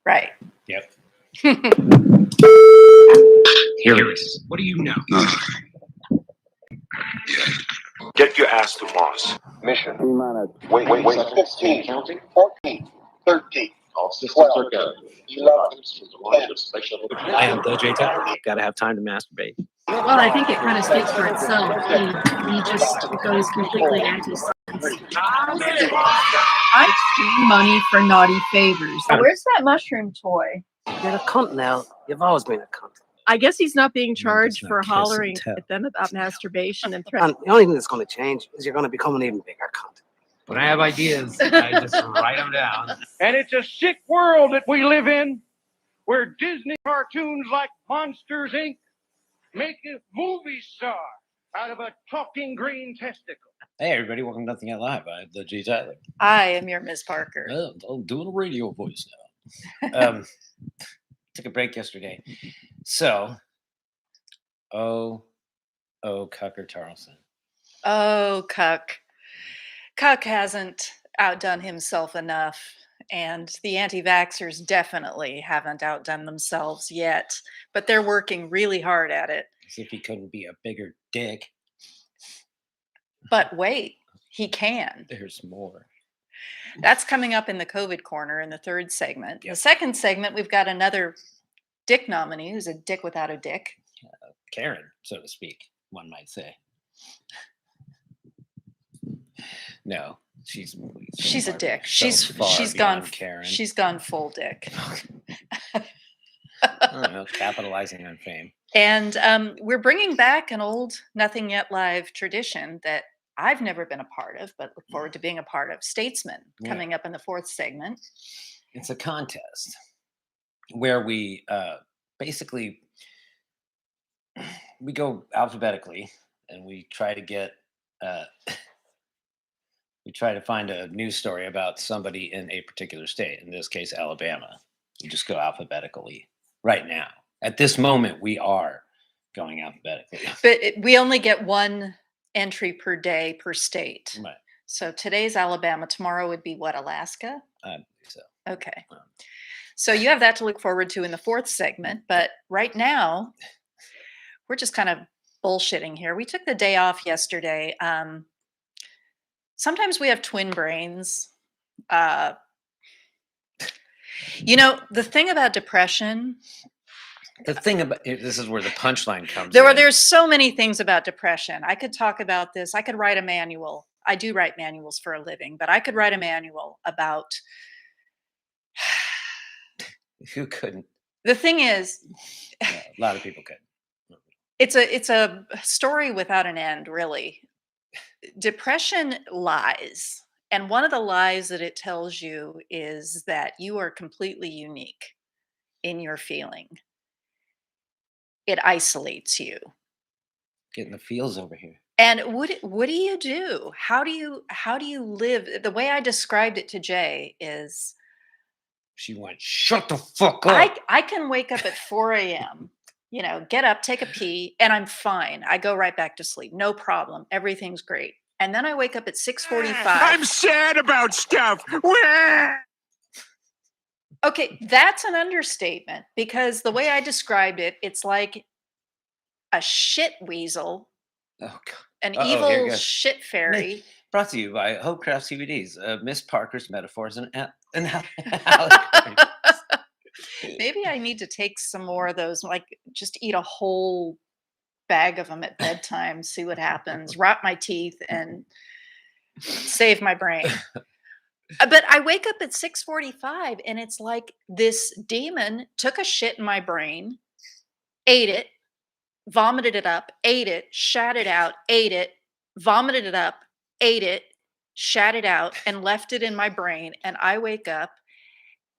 Right. Yep. Here it is. What do you know? Get your ass to Mars. Mission. Wait. 15, counting. 14, 13. All systems are go. 11. I am the J Tyler. Gotta have time to masturbate. Well, I think it kind of speaks for itself. He just goes completely anti-science. I pay money for naughty favors. Where's that mushroom toy? You're a cunt now. You've always been a cunt. I guess he's not being does charged not for kiss and hollering tell. at them about masturbation and threats. And the only thing that's going to change is you're going to become an even bigger cunt. When I have ideas, I just write them down. And it's a sick world that we live in, where Disney cartoons like Monsters, Inc. make a movie star out of a talking green testicle. Hey, everybody, welcome to Nothing Out Live. I'm the J Tyler. I am your Ms. Parker. I'm doing a radio voice now. Took a break yesterday. So, Cucker Tarleson. Oh, Cuck. Cuck hasn't outdone himself enough, and the anti-vaxxers definitely haven't outdone themselves yet, but they're working really hard at it. As if he couldn't be a bigger dick. But wait, he can. There's more. That's coming up in the COVID corner in the third segment. Yep. The second segment, we've got another dick nominee who's a dick without a dick. Karen, so to speak, one might say. No, she's a dick. so far She's gone beyond Karen. She's gone full dick. I don't know, capitalizing on fame. And we're bringing back an old Nothing Yet Live tradition that I've never been a part of, but look forward to being a part of. Statesman, coming up in the fourth segment. It's a contest where we basically we go alphabetically and we try to get we try to find a news story about somebody in a particular state. In this case, Alabama. You just go alphabetically right now. At this moment, we are going alphabetically. But we only get one entry per day per state. Right. So today's Alabama. Tomorrow would be what, Alaska? I believe so. Okay. So you have that to look forward to in the fourth segment. But right now, we're just kind of bullshitting here. We took the day off yesterday. Sometimes we have twin brains. You know, the thing about depression. The thing about this is where the punchline comes in. There's so many things about depression. I could talk about this. I could write a manual. I do write manuals for a living, but I could write a manual about. Who couldn't? The thing is, Yeah, a lot of people could. it's a story without an end, really. Depression lies. And one of the lies that it tells you is that you are completely unique in your feeling. It isolates you. Getting the feels over here. And what do you do? How do you live? The way I described it to Jay is She went, shut the fuck up. I can wake up at 4 a.m., get up, take a pee, and I'm fine. I go right back to sleep. No problem. Everything's great. And then I wake up at 6:45. I'm sad about stuff. Okay, that's an understatement because the way I described it, it's like a shit weasel, Oh, God. an Uh-oh, here it evil goes. shit fairy. Brought to you by Hopecraft CBDs. Miss Parker's metaphors and allegories. Maybe I need to take some more of those, like just eat a whole bag of them at bedtime, see what happens, rot my teeth and save my brain. But I wake up at 6:45 and it's like this demon took a shit in my brain, ate it, vomited it up, ate it, shat it out, ate it, vomited it up, ate it, shat it out, and left it in my brain. And I wake up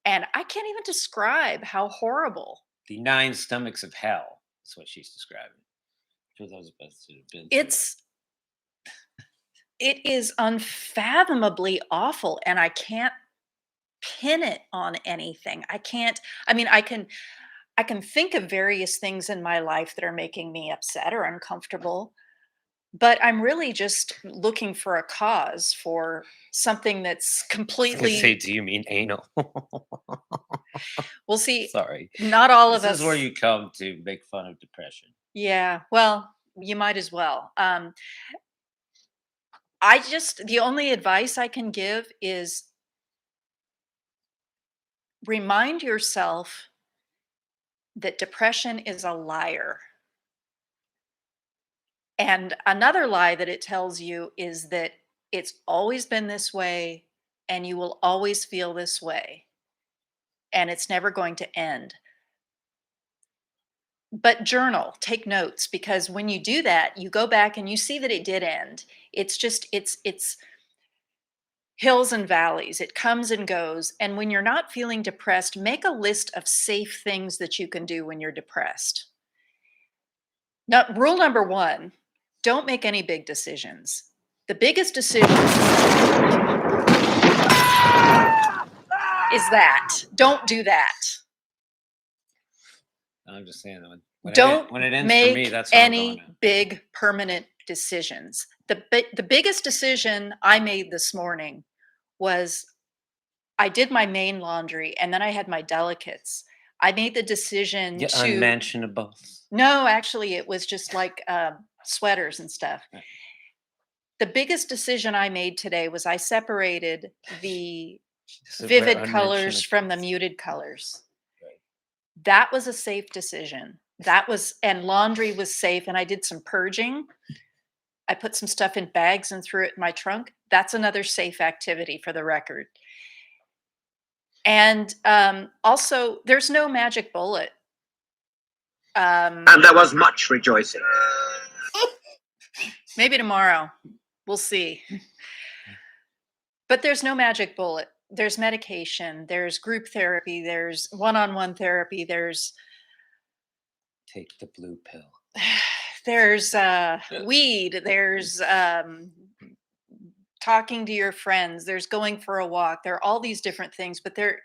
and I can't even describe how horrible. The 9 stomachs of hell. That's what she's describing. For those of us who have been It is unfathomably awful, and I can't pin it on anything. I can think of various things in my life that are making me upset or uncomfortable, But I'm really just looking for a cause for something that's I was gonna completely. say, do you mean anal? We'll see. Sorry. Not all of This us. is where you come to make fun of depression. Yeah. Well, you might as well. The only advice I can give is remind yourself that depression is a liar. And another lie that it tells you is that it's always been this way and you will always feel this way and it's never going to end. But journal, take notes, because when you do that, you go back and you see that it did end. It's hills and valleys. It comes and goes. And when you're not feeling depressed, make a list of safe things that you can do when you're depressed. Now, rule number 1, don't make any big decisions. The biggest decision is that. Don't do that. I'm just saying that when Don't when it ends make for me, that's how I'm going any now. big permanent decisions. The biggest decision I made this morning was I did my main laundry and then I had my delicates. I made the decision Yeah, to. unmentionables. No, actually, it was just like sweaters and stuff. Right. The biggest decision I made today was I separated the Does it wear vivid colors from the unmentionables? muted colors. Right. That was a safe decision. And laundry was safe. And I did some purging. I put some stuff in bags and threw it in my trunk. That's another safe activity for the record. And also, there's no magic bullet. And there was much rejoicing. Maybe tomorrow. We'll see. But there's no magic bullet. There's medication, there's group therapy, there's one-on-one therapy, there's Take the blue pill. there's weed, there's talking to your friends, there's going for a walk. There are all these different things, but they're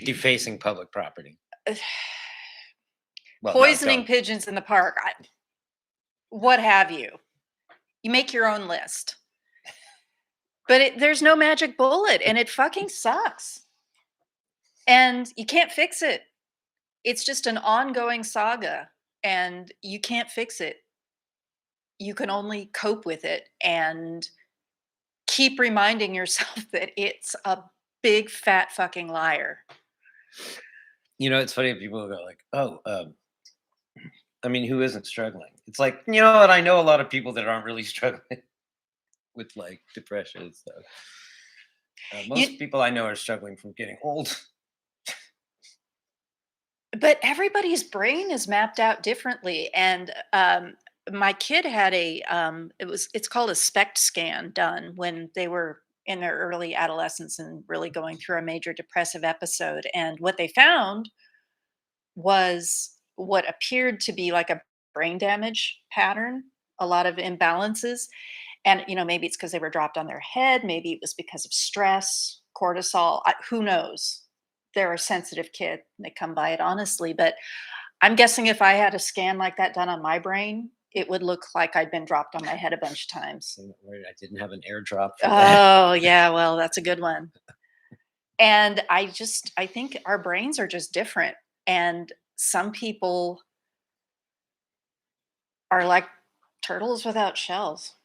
Defacing public property. Well, no, poisoning don't. pigeons in the park. What have you? You make your own list. But there's no magic bullet and it fucking sucks. And you can't fix it. It's just an ongoing saga and you can't fix it. You can only cope with it and keep reminding yourself that it's a big fat fucking liar. You know, it's funny. People go like, "Oh, I mean, who isn't struggling?" It's like, you know what? I know a lot of people that aren't really struggling with like depression and stuff. Most people I know are struggling from getting old. But everybody's brain is mapped out differently. And my kid had it's called a SPECT scan done when they were in their early adolescence and really going through a major depressive episode. And what they found was what appeared to be like a brain damage pattern, a lot of imbalances. And, maybe it's because they were dropped on their head. Maybe it was because of stress, cortisol. Who knows? They're a sensitive kid. They come by it honestly. But I'm guessing if I had a scan like that done on my brain, it would look like I'd been dropped on my head a bunch of times. I didn't have an airdrop for that. Oh, yeah. Well, that's a good one. And I think our brains are just different. And some people are like turtles without shells.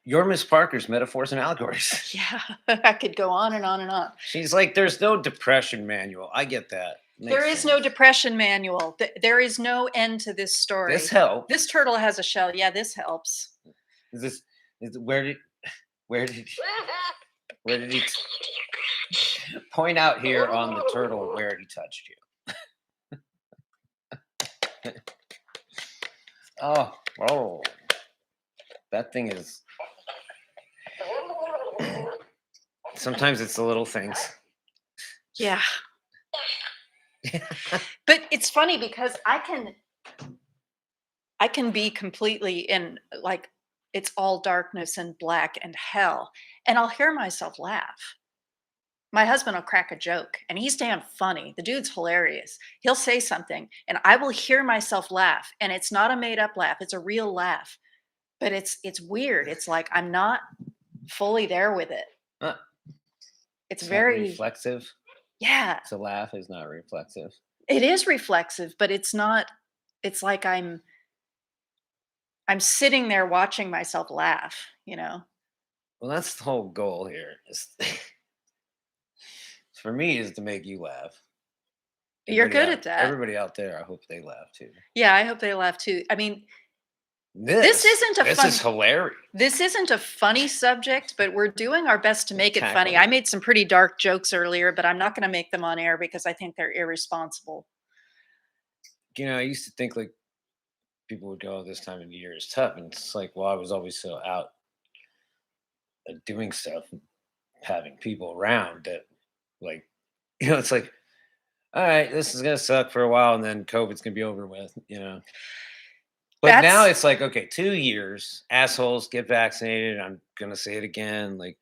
You're Miss Parker's Metaphors and Allegories. Yeah, I could go on and on and on. She's like, there's no depression manual. I get that. There is no depression manual. There is no end to this story. This helps. This turtle has a shell. Yeah, this helps. Where did he point out here on the turtle where he touched you? Oh, that thing is. Sometimes it's the little things. Yeah. But it's funny because I can be completely in like it's all darkness and black and hell, and I'll hear myself laugh. My husband will crack a joke and he's damn funny. The dude's hilarious. He'll say something and I will hear myself laugh, and it's not a made up laugh, it's a real laugh. But it's weird. It's like I'm not fully there with it. Huh. It's It's not very reflexive. yeah. To laugh is not reflexive. It is reflexive, but it's not it's like I'm sitting there watching myself laugh, you know. Well, that's the whole goal here. For me, is to make you laugh. You're good Everybody at that. Everybody out there, I hope they laugh too. Yeah, I hope they laugh too. I mean, This isn't a This fun is hilarious. this isn't a funny subject, but we're doing our best to make it funny. Tackling I it. made some pretty dark jokes earlier, but I'm not going to make them on air because I think they're irresponsible. You know, I used to think like people would go, "Oh, this time of year is tough," and it's like, well, I was always so out doing stuff, and having people around that, like, it's like, all right, this is gonna suck for a while, and then COVID's gonna be over with, But now That's it's like, okay, 2 years, assholes get vaccinated. I'm gonna say it again, like,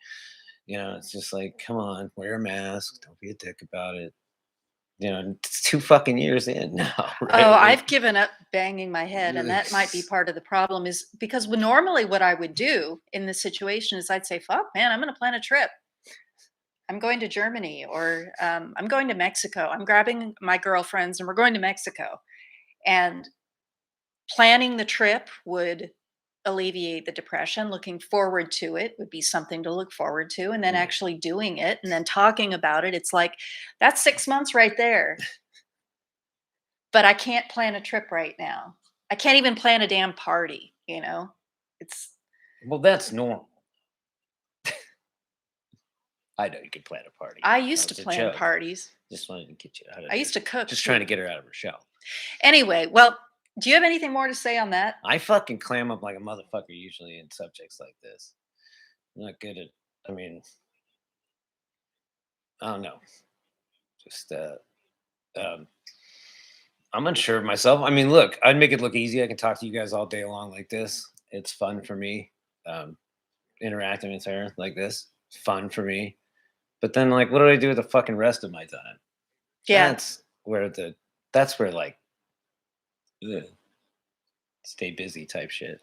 it's just like, come on, wear a mask, don't be a dick about it. It's 2 fucking years in now, right? oh, Like, I've given up banging my head, and that might be part of the problem. Is because normally what I would do in this situation is I'd say, "Fuck, man, I'm going to plan a trip. I'm going to Germany, or I'm going to Mexico. I'm grabbing my girlfriends, and we're going to Mexico." And planning the trip would alleviate the depression. Looking forward to it would be something to look forward to. And then Yeah. actually doing it and then talking about it, it's like that's 6 months right there. But I can't plan a trip right now. I can't even plan a damn party, you know? It's well, that's normal. I know you can plan a party. I That used to was a plan joke. parties. Just wanted to get you out of I used to cook. just trying to too. get her out of her shell. Anyway, well, do you have anything more to say on that? I fucking clam up like a motherfucker usually in subjects like this. I'm not good at, I mean, I don't know. Just, I'm unsure of myself. I mean, look, I'd make it look easy. I can talk to you guys all day long like this. It's fun for me. Interacting with her like this, fun for me. But then, like, what do I do with the fucking rest of my time? Yeah. That's where like, ugh, stay busy type shit.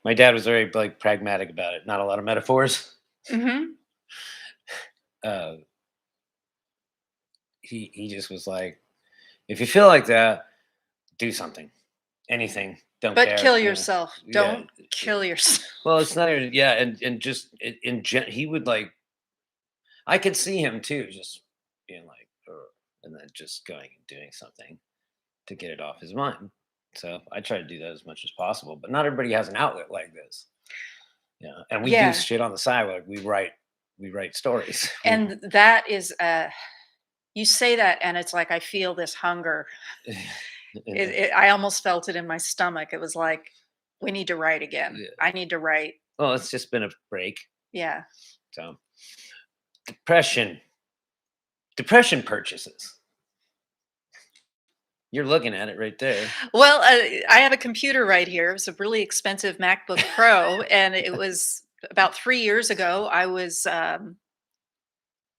My dad was very like pragmatic about it. Not a lot of metaphors. Mm-hmm. He just was like, if you feel like that, do something, anything. Don't But care. kill yourself. Yeah, Don't kill yourself. Well, it's not even, yeah, and just he would like, I could see him too, just being like, "Ugh," and then just going and doing something to get it off his mind. So I try to do that as much as possible, but not everybody has an outlet like this. Yeah, and we Yeah. do shit on the side. Like we write stories. And that is you say that and it's like I feel this hunger. I almost felt it in my stomach. It was like we need to write again. Yeah. I need to write. Well, it's just been a break. Yeah. So depression purchases. You're looking at it right there. Well, I have a computer right here. It was a really expensive MacBook Pro, and it was about 3 years ago. I was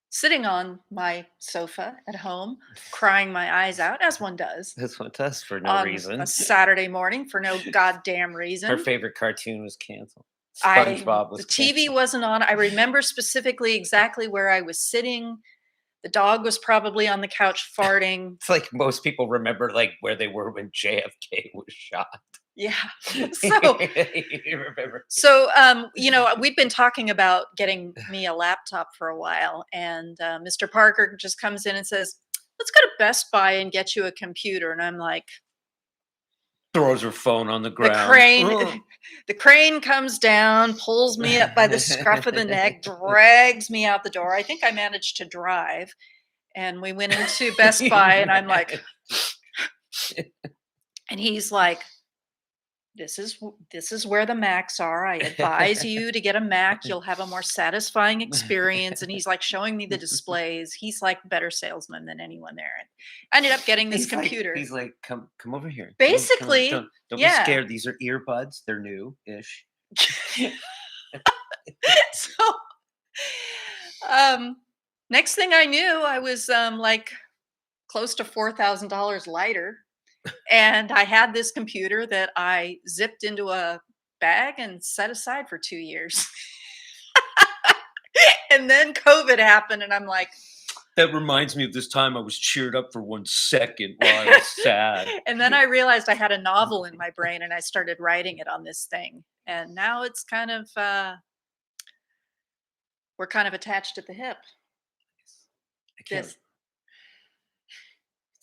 sitting on my sofa at home, crying my eyes out, as one does, That's what it does for no on reason. a Saturday morning for no goddamn reason. Her favorite cartoon was canceled. I SpongeBob was the TV canceled. wasn't on. I remember specifically exactly where I was sitting. The dog was probably on the couch farting. It's like most people remember like where they were when JFK was shot. Yeah. So You remember? So, we've been talking about getting me a laptop for a while, and Mr. Parker just comes in and says, "Let's go to Best Buy and get you a computer." And I'm like, Throws her phone on the the ground. crane, the crane comes down, pulls me up by the scruff of the neck, drags me out the door. I think I managed to drive, and we went into Best Buy, and I'm like, and he's like, this is where the Macs are. I advise you to get a Mac. You'll have a more satisfying experience. And he's like showing me the displays. He's like better salesman than anyone there. And I ended up getting this He's like- computer. he's like, come over here. Basically, don't yeah. be scared. These are earbuds. They're new-ish. So, um, Next thing I knew, I was like close to $4,000 lighter. And I had this computer that I zipped into a bag and set aside for 2 years. And then COVID happened, and I'm like, That reminds me of this time I was cheered up for 1 second while I was sad. and then I realized I had a novel in my brain, and I started writing it on this thing. And now it's kind of, we're kind of attached at the hip. I can't. This,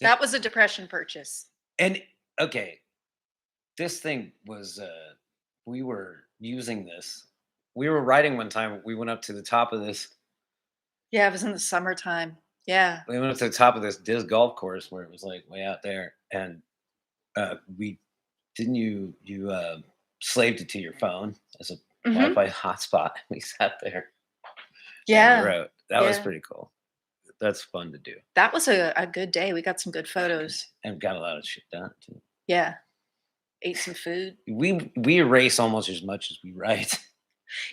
that was a depression purchase. And okay, this thing was we were using this. We were riding one time. We went up to the top of this. Yeah, it was in the summertime. Yeah. We went up to the top of this disc golf course where it was like way out there, and we didn't you slaved it to your phone as a Mhm. Wi-Fi hotspot. We sat there. And Yeah. wrote. That was Yeah. pretty cool. That's fun to do, That was a good day. We got some good photos. and got a lot of shit done too. Yeah. Ate some food. We erase almost as much as we write.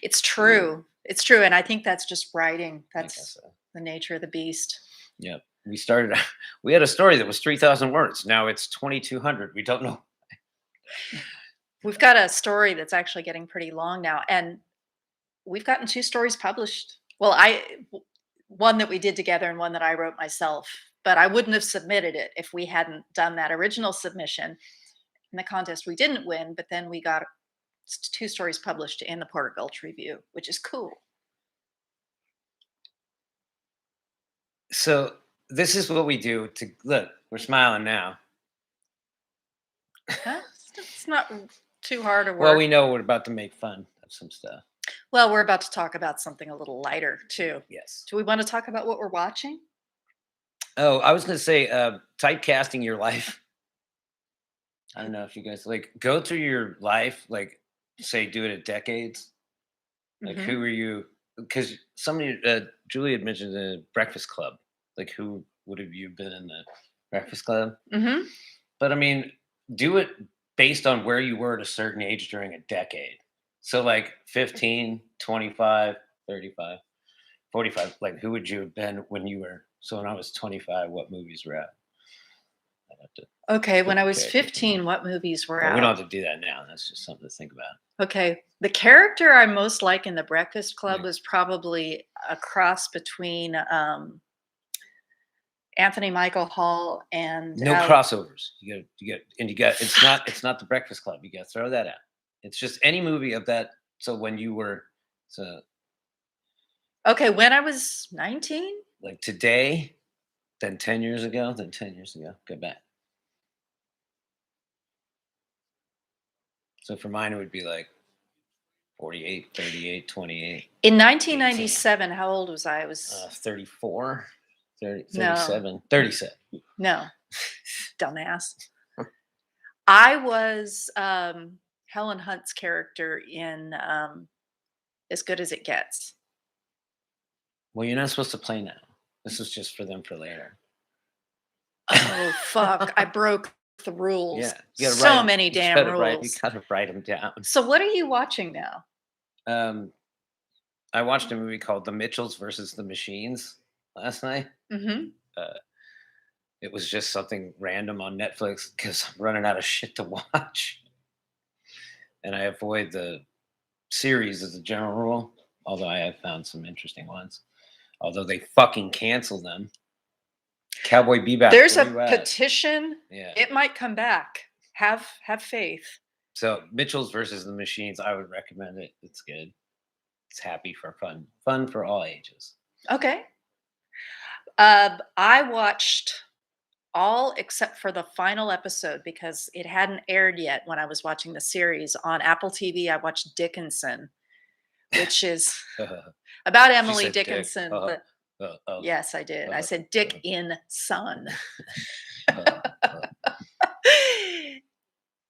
It's true. It's true. And I think that's just writing. I guess That's so. the nature of the beast. Yep. We started. We had a story that was 3,000 words. Now it's 2,200. We don't know. We've got a story that's actually getting pretty long now. And we've gotten 2 stories published. Well, one that we did together and one that I wrote myself. But I wouldn't have submitted it if we hadn't done that original submission. In the contest, we didn't win, but then we got 2 stories published in the Porter Gulch Review, which is cool. So this is what we do to look. We're smiling now. Huh? It's not too hard to work. Well, we know we're about to make fun of some stuff. Well, we're about to talk about something a little lighter too. Yes. Do we want to talk about what we're watching? Oh, I was going to say typecasting your life. I don't know if you guys like go through your life, like say do it at decades. Like Mhm. who are you? Because somebody, Julie had mentioned the Breakfast Club. Like who would have you been in the Breakfast Club? Mhm. But I mean, do it based on where you were at a certain age during a decade. So like 15, 25, 35, 45. Like who would you have been when you were? So when I was 25, what movies were out? I'd have to. Okay, when I was Okay. 15, what movies were Well, out? we don't have to do that now. That's just something to think about. Okay, the character I most like in the Breakfast Club Yeah. was probably a cross between Anthony Michael Hall and No crossovers. You got. It's not the Breakfast Club. You got to throw that out. It's just any movie of that. So when you were, so Okay, when I was 19. like today, then 10 years ago, then 10 years ago. Go back. So for mine, it would be like 48, 38, 28, In 1997, how old was I? I was 34, 30, No. 37, 37. no, dumbass. I was Helen Hunt's character in As Good as It Gets. Well, you're not supposed to play now. This is just for them for later. Oh fuck! I broke the rules. Yeah. You gotta So write 'em- many you damn gotta rules. You got to write them down. So what are you watching now? I watched a movie called The Mitchells versus the Machines last night. Mm-hmm. It was just something random on Netflix because I'm running out of shit to watch. And I avoid the series as a general rule, although I have found some interesting ones. Although they fucking cancel them. Cowboy Bebop. There's a where you at? petition. Yeah. It might come back. Have faith. So Mitchell's versus the Machines, I would recommend it. It's good. It's happy for fun. Fun for all ages. Okay. I watched all except for the final episode because it hadn't aired yet when I was watching the series on Apple TV. I watched Dickinson, which is about Emily said Dick. Dickinson. Oh. But Oh. yes, I did. I said Dick in Son.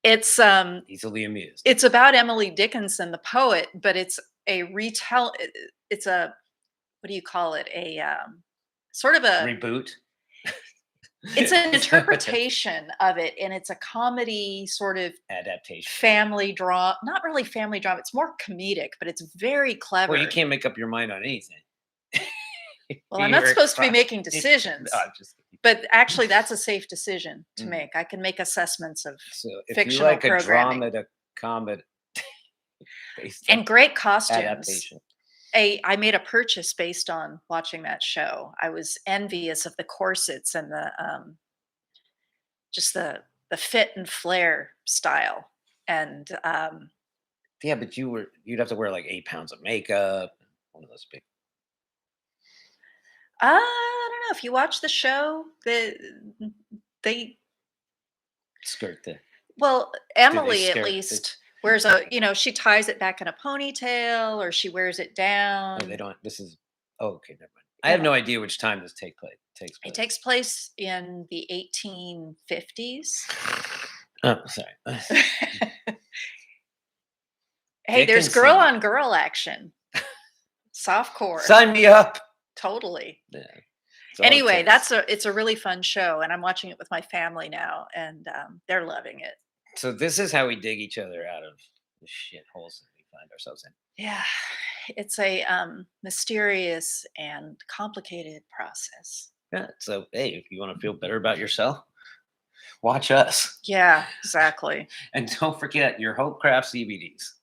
It's Easily amused. it's about Emily Dickinson, the poet, but it's a it's a, what do you call it? A sort of a Reboot. it's an interpretation of it, and it's a comedy sort of Adaptation. family drama. Not really family drama. It's more comedic, but it's very clever. Well, you can't make up your mind on anything. Well, I'm You not were supposed to be crying. making decisions, No, I'm just kidding. but actually, that's a safe decision to Mhm. make. I can make assessments of So if you fictional like a programming. drama to comedy based And on great costumes. adaptation. I made a purchase based on watching that show. I was envious of the corsets and the just the fit and flare style. And Yeah, but you'd have to wear like 8 pounds of makeup. One of those big I don't know if you watch the show. They skirt the well, they Emily at skirt the least wears she ties it back in a ponytail or she wears it down. no, they don't. This is okay, never mind. I have no idea which time this takes place. It takes place in the 1850s. Oh, sorry. Hey, there's Dickinson. girl on girl action. Softcore. Sign me up. Totally. Yeah, that's all it Anyway, takes. it's a really fun show, and I'm watching it with my family now, and they're loving it. So this is how we dig each other out of the shitholes that we find ourselves in. Yeah, it's a mysterious and complicated process. Yeah. So hey, if you want to feel better about yourself, watch us. Yeah, exactly. And don't forget your Hope Craft CBDs.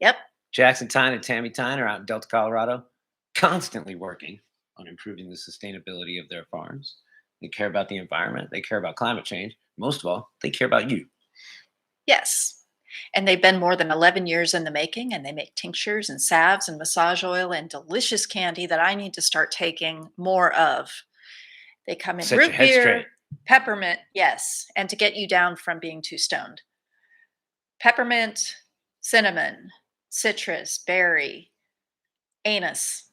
Yep. Jackson Tyne and Tammy Tyne are out in Delta, Colorado, constantly working on improving the sustainability of their farms. They care about the environment. They care about climate change. Most of all, they care about you. Yes. And they've been more than 11 years in the making, and they make tinctures and salves and massage oil and delicious candy that I need to start taking more of. They come in Set your root head beer, straight. peppermint, yes, and to get you down from being too stoned. Peppermint, cinnamon, citrus, berry, anise.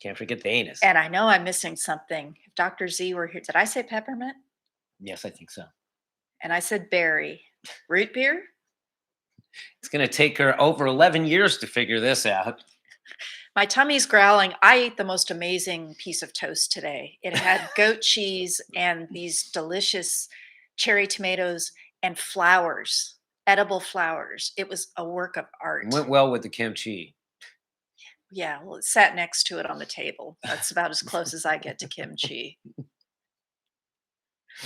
Can't forget the anus. And I know I'm missing something. If Dr. Z were here, did I say peppermint? Yes, I think so. And I said berry. Root beer? It's going to take her over 11 years to figure this out. My tummy's growling. I ate the most amazing piece of toast today. It had goat cheese and these delicious cherry tomatoes and flowers, edible flowers. It was a work of art. It went well with the kimchi. Yeah, well, it sat next to it on the table. That's about as close as I get to kimchi.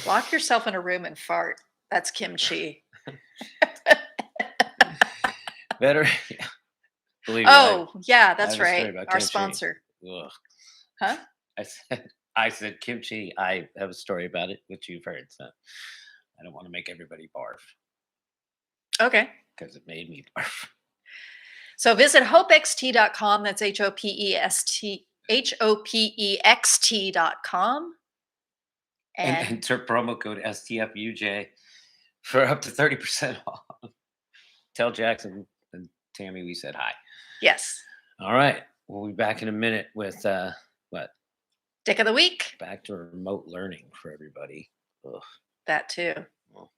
Lock yourself in a room and fart. That's kimchi. Better. Yeah. Believe me, I- Oh, yeah, I that's have a story right. about Our kimchi. sponsor. Ugh. Huh? I said kimchi. I have a story about it, which you've heard. So I don't want to make everybody barf Okay. because it made me barf. So visit hopext.com. That's HOPEXT.com. And And enter promo code STFUJ for up to 30% off. Tell Jackson and Tammy we said hi. yes, All right. We'll be back in a minute with what? Dick of the Week. Back to remote learning for everybody. Ugh. That too. Well.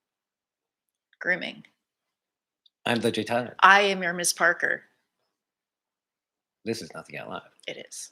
Grooming. I'm the J. Tyler. I am your Miss Parker. This is Nothing Out Loud. It is.